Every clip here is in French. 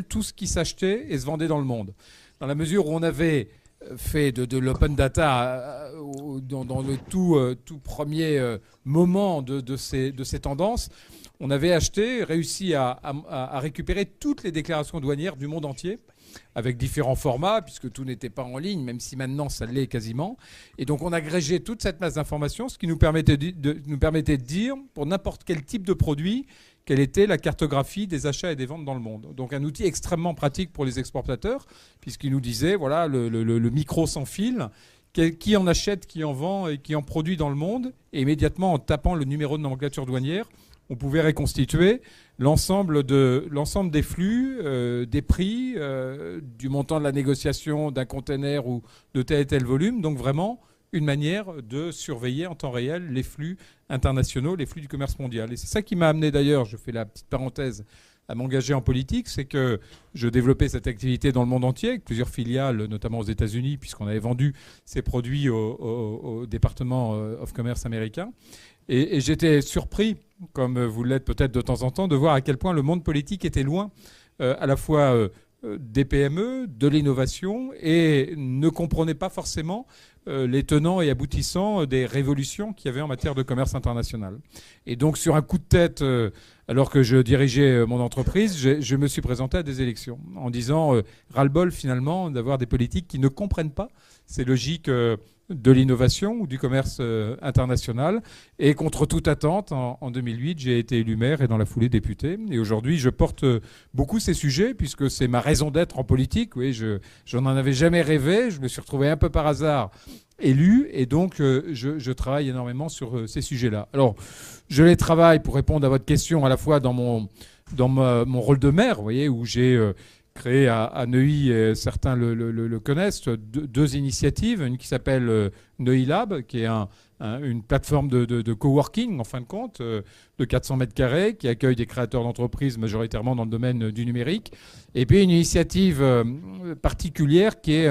tout ce qui s'achetait et se vendait dans le monde. Dans la mesure où on avait fait de l'open data dans le tout premier moment de ces tendances, on avait réussi à récupérer toutes les déclarations douanières du monde entier, avec différents formats, puisque tout n'était pas en ligne, même si maintenant ça l'est quasiment. Et donc on agrégait toute cette masse d'informations, ce qui nous permettait de dire, pour n'importe quel type de produit, quelle était la cartographie des achats et des ventes dans le monde. Donc un outil extrêmement pratique pour les exportateurs, puisqu'il nous disait, voilà, le micro sans fil, qui en achète, qui en vend et qui en produit dans le monde. Et immédiatement, en tapant le numéro de nomenclature douanière, on pouvait reconstituer l'ensemble des flux, des prix, du montant de la négociation d'un container ou de tel et tel volume. Donc vraiment une manière de surveiller en temps réel les flux internationaux, les flux du commerce mondial. Et c'est ça qui m'a amené d'ailleurs, je fais la petite parenthèse, à m'engager en politique, c'est que je développais cette activité dans le monde entier, avec plusieurs filiales, notamment aux États-Unis, puisqu'on avait vendu ces produits au département of commerce américain. Et j'étais surpris, comme vous l'êtes peut-être de temps en temps, de voir à quel point le monde politique était loin à la fois des PME, de l'innovation, et ne comprenait pas forcément les tenants et aboutissants des révolutions qu'il y avait en matière de commerce international. Et donc, sur un coup de tête, alors que je dirigeais mon entreprise, je me suis présenté à des élections en disant ras-le-bol finalement d'avoir des politiques qui ne comprennent pas ces logiques de l'innovation ou du commerce international. Et contre toute attente, en 2008, j'ai été élu maire et dans la foulée député. Et aujourd'hui, je porte beaucoup ces sujets puisque c'est ma raison d'être en politique. Oui, je n'en avais jamais rêvé. Je me suis retrouvé un peu par hasard élu et donc je travaille énormément sur ces sujets-là. Alors, je les travaille pour répondre à votre question à la fois dans mon rôle de maire, vous voyez, où j'ai créé à Neuilly, certains le connaissent, deux initiatives. Une qui s'appelle Neuilly Lab, qui est une plateforme de coworking, en fin de compte, de 400 mètres carrés, qui accueille des créateurs d'entreprises majoritairement dans le domaine du numérique. Et puis une initiative particulière qui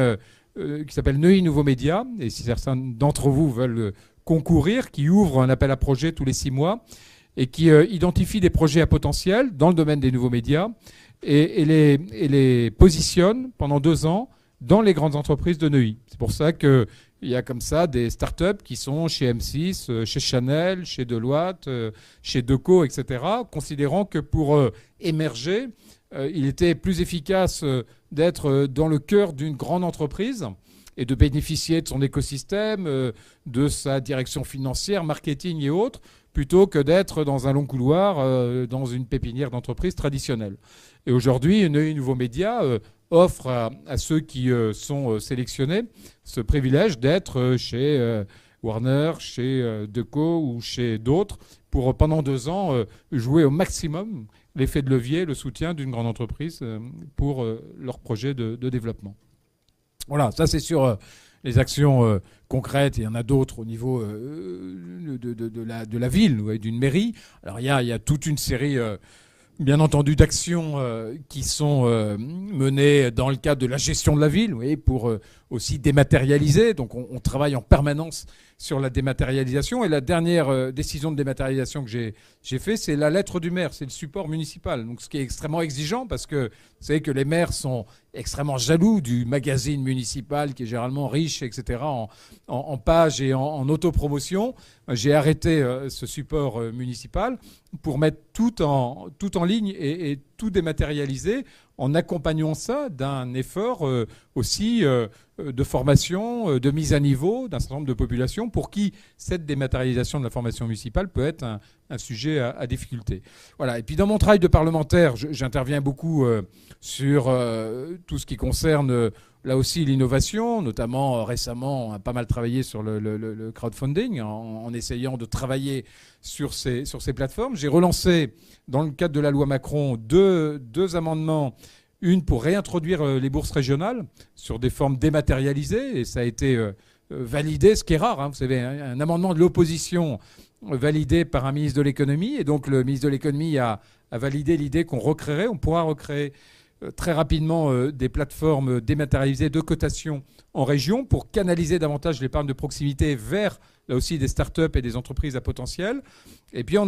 s'appelle Neuilly Nouveaux Médias. Et si certains d'entre vous veulent concourir, qui ouvre un appel à projets tous les 6 mois et qui identifie des projets à potentiel dans le domaine des nouveaux médias et les positionne pendant 2 ans dans les grandes entreprises de Neuilly. C'est pour ça qu'il y a comme ça des startups qui sont chez M6, chez Chanel, chez Deloitte, chez Deco, etc., considérant que pour émerger, il était plus efficace d'être dans le cœur d'une grande entreprise et de bénéficier de son écosystème, de sa direction financière, marketing et autres, plutôt que d'être dans un long couloir, dans une pépinière d'entreprise traditionnelle. Et aujourd'hui, Neuilly Nouveaux Médias offre à ceux qui sont sélectionnés ce privilège d'être chez Warner, chez Deco ou chez d'autres pour, pendant 2 ans, jouer au maximum l'effet de levier, le soutien d'une grande entreprise pour leur projet de développement. Voilà, ça c'est sur les actions concrètes. Il y en a d'autres au niveau de la ville, d'une mairie. Alors il y a toute une série, bien entendu, d'actions qui sont menées dans le cadre de la gestion de la ville, vous voyez, pour aussi dématérialiser. Donc on travaille en permanence sur la dématérialisation. Et la dernière décision de dématérialisation que j'ai fait, c'est la lettre du maire, c'est le support municipal. Donc ce qui est extrêmement exigeant parce que vous savez que les maires sont extrêmement jaloux du magazine municipal qui est généralement riche, etc., en pages et en autopromotion. J'ai arrêté ce support municipal pour mettre tout en ligne et tout dématérialiser en accompagnant ça d'un effort aussi de formation, de mise à niveau d'un certain nombre de populations pour qui cette dématérialisation de l'information municipale peut être un sujet à difficulté. Voilà. Et puis dans mon travail de parlementaire, j'interviens beaucoup sur tout ce qui concerne là aussi l'innovation, notamment récemment on a pas mal travaillé sur le crowdfunding en essayant de travailler sur ces plateformes. J'ai relancé dans le cadre de la loi Macron deux amendements. Une pour réintroduire les bourses régionales sur des formes dématérialisées, et ça a été validé, ce qui est rare. Vous savez, un amendement de l'opposition validé par un ministre de l'économie, et donc le ministre de l'économie a validé l'idée on pourra recréer très rapidement des plateformes dématérialisées de cotation en région pour canaliser davantage l'épargne de proximité vers là aussi des start-up et des entreprises à potentiel. Et puis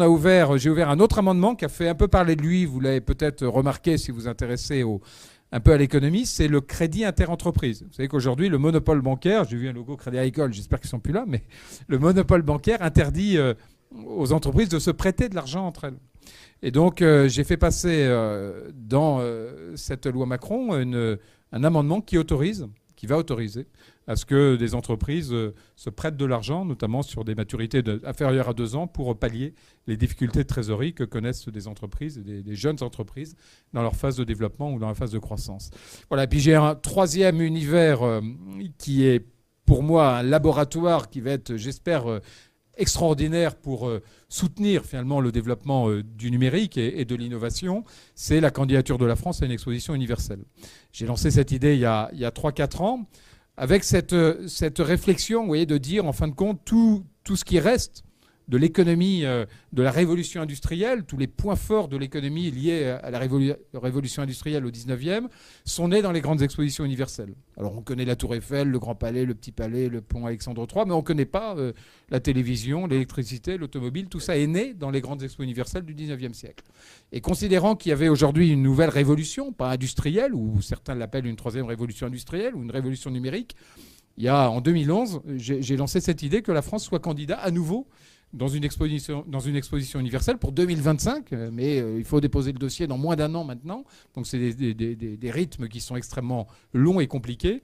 j'ai ouvert un autre amendement qui a fait un peu parler de lui, vous l'avez peut-être remarqué si vous vous intéressez un peu à l'économie, c'est le crédit interentreprise. Vous savez qu'aujourd'hui, le monopole bancaire, j'ai vu un logo Crédit Agricole, j'espère qu'ils ne sont plus là, mais le monopole bancaire interdit aux entreprises de se prêter de l'argent entre elles. Et donc, j'ai fait passer dans cette loi Macron un amendement qui va autoriser à ce que des entreprises se prêtent de l'argent, notamment sur des maturités inférieures à 2 ans, pour pallier les difficultés de trésorerie que connaissent des entreprises, des jeunes entreprises, dans leur phase de développement ou dans leur phase de croissance. Voilà. Et puis j'ai un troisième univers qui est pour moi un laboratoire qui va être, j'espère, extraordinaire pour soutenir finalement le développement du numérique et de l'innovation, c'est la candidature de la France à une exposition universelle. J'ai lancé cette idée il y a 3-4 ans, avec cette réflexion, vous voyez, de dire en fin de compte tout ce qui reste de l'économie, de la révolution industrielle, tous les points forts de l'économie liés à la révolution industrielle au 19e, sont nés dans les grandes expositions universelles. Alors on connaît la Tour Eiffel, le Grand Palais, le Petit Palais, le pont Alexandre III, mais on ne connaît pas la télévision, l'électricité, l'automobile. Tout ça est né dans les grandes expos universelles du 19e siècle. Et considérant qu'il y avait aujourd'hui une nouvelle révolution, pas industrielle, ou certains l'appellent une troisième révolution industrielle ou une révolution numérique, en 2011, j'ai lancé cette idée que la France soit candidat à nouveau dans une exposition universelle pour 2025, mais il faut déposer le dossier dans moins d'1 an maintenant. Donc c'est des rythmes qui sont extrêmement longs et compliqués.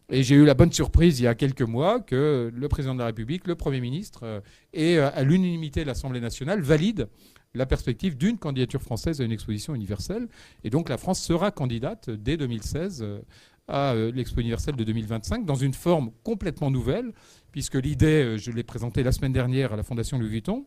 Et j'ai eu la bonne surprise il y a quelques mois que le président de la République, le Premier ministre et à l'unanimité de l'Assemblée nationale valident la perspective d'une candidature française à une exposition universelle. Et donc la France sera candidate dès 2016 à l'Expo universelle de 2025 dans une forme complètement nouvelle, puisque l'idée, je l'ai présentée la semaine dernière à la Fondation Louis Vuitton,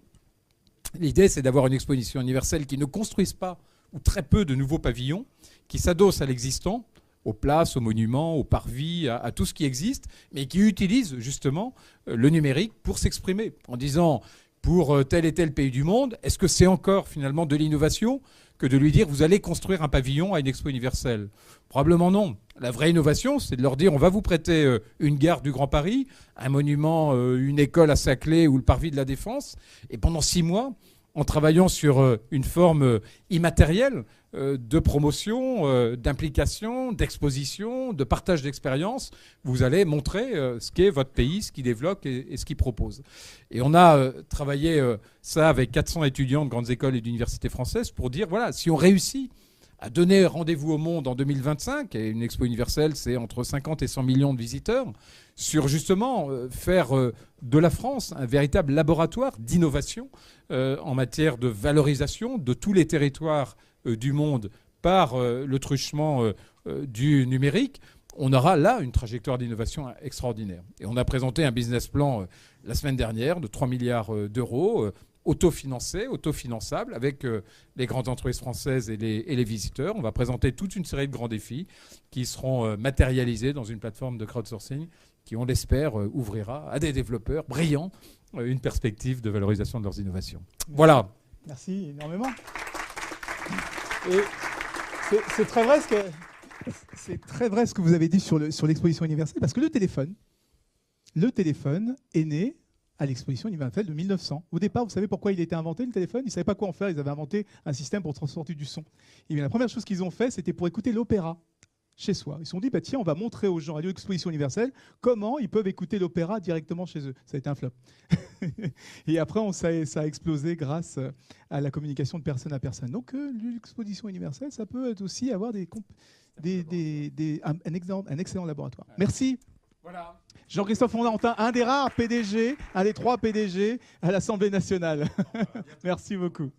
l'idée c'est d'avoir une exposition universelle qui ne construise pas ou très peu de nouveaux pavillons, qui s'adosse à l'existant, aux places, aux monuments, aux parvis, à tout ce qui existe, mais qui utilise justement le numérique pour s'exprimer, en disant pour tel et tel pays du monde, est-ce que c'est encore finalement de l'innovation que de lui dire vous allez construire un pavillon à une expo universelle? Probablement non. La vraie innovation, c'est de leur dire on va vous prêter une gare du Grand Paris, un monument, une école à Saclay ou le parvis de la Défense, et pendant 6 mois, en travaillant sur une forme immatérielle de promotion, d'implication, d'exposition, de partage d'expérience, vous allez montrer ce qu'est votre pays, ce qu'il développe et ce qu'il propose. Et on a travaillé ça avec 400 étudiants de grandes écoles et d'universités françaises pour dire, voilà, si on réussit à donner rendez-vous au monde en 2025, et une expo universelle, c'est entre 50 et 100 millions de visiteurs, sur justement faire de la France un véritable laboratoire d'innovation en matière de valorisation de tous les territoires du monde par le truchement du numérique, on aura là une trajectoire d'innovation extraordinaire. Et on a présenté un business plan la semaine dernière de 3 milliards d'euros, autofinançable avec les grandes entreprises françaises et les visiteurs. On va présenter toute une série de grands défis qui seront matérialisés dans une plateforme de crowdsourcing qui, on l'espère, ouvrira à des développeurs brillants une perspective de valorisation de leurs innovations. Voilà. Merci énormément. Et c'est très vrai ce que vous avez dit sur l'exposition universelle, parce que le téléphone est né à l'exposition universelle de 1900. Au départ, vous savez pourquoi il a été inventé, le téléphone? Ils ne savaient pas quoi en faire. Ils avaient inventé un système pour transporter du son. Et bien, la première chose qu'ils ont fait, c'était pour écouter l'opéra chez soi. Ils se sont dit, bah, tiens, on va montrer aux gens à l'exposition universelle comment ils peuvent écouter l'opéra directement chez eux. Ça a été un flop. Et après, ça a explosé grâce à la communication de personne à personne. Donc, l'exposition universelle, ça peut être aussi avoir un excellent laboratoire. Merci. Voilà. Jean-Christophe Fondantin, un des rares PDG, un des 3 PDG à l'Assemblée nationale. Merci beaucoup.